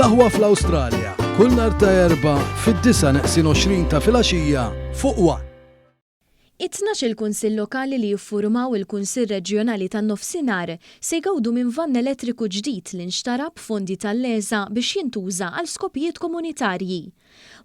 L-aħwa fl-Awstralja, kull nhar ta' Erba' fid-9:20 ta' filgħaxija fuq One. It-tnax il-Kunsill Lokali li jiffurmaw il-Kunsill Reġjonali tan-Nofsinhar se jgawdu minn vann elettriku ġdid li nxtara b'fondi tal-Lesa biex jintuża għal skopijiet komunitarji.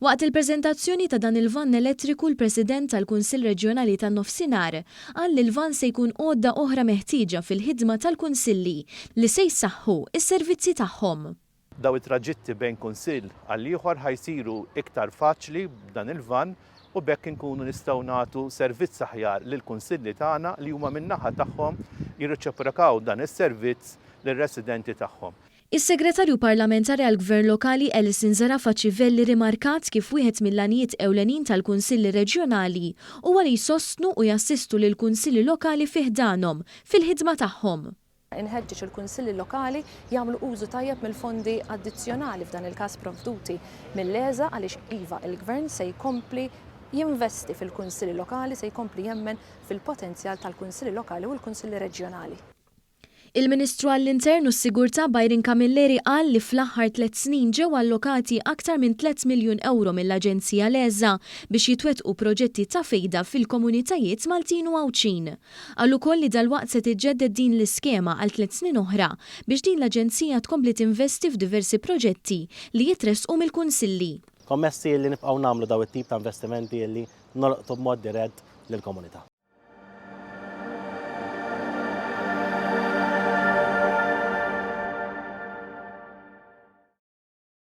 Waqt il-preżentazzjoni ta' dan il-vann elettriku l-President tal-Kunsill Reġjonali tan-Nofsinhar qal li l-vann se jkun għodda oħra meħtieġa fil-ħidma tal-kunsilli li se jsaħħu is-servizzi tagħhom. Daw it-traġitti bejn kunsill għal ieħor ħajsiru iktar faċli b'dan il-vann u bekk inkunu nistgħu nagħtu servizz aħjar lill-kunsilli tagħna li huma min-naħa tagħhom jirreċiprokaw dan is-servizz lir-residenti tagħhom. Is-Segretarju Parlamentari għall-Gvern Lokali Alison Zarafa-Ċivelli rimarkat kif wieħed mill-għanijiet ewlenin tal-Kunsilli Reġjonali huwa li jsostnu u jassistu lill-Kunsilli Lokali fih danhom fil-ħidma tagħhom. Inħeġġeġ il-Kunsilli Lokali jagħmlu użu tajjeb mill-fondi addizzjonali f'dan il-każ provduti mill-Lesa għaliex iva il-Gvern se jkompli jinvesti fil-Kunsilli Lokali, se jkompli jemmen fil-potenzjal tal-Kunsilli Lokali u l-Kunsilli Reġjonali. Il-Ministru għall-Intern u s-Sigurtà Byron Camilleri qal li fl-aħħar 3 snin ġew allokati aktar minn 3 miljun euro mill-Aġenzija Lesa biex jitwettqu proġetti ta' fejda fil-komunitajiet Maltin u Għawċin. Qal ukoll li dalwaqt se tiġġedded din l-iskema għal 3 snin oħra biex din l-Aġenzija tkompli tinvesti f'diversi proġetti li jitresqu mill-kunsilli. Kommessi li nibqgħu nagħmlu daw it-tip ta' investimenti li nolqtu b'mod dirett lill-komunità.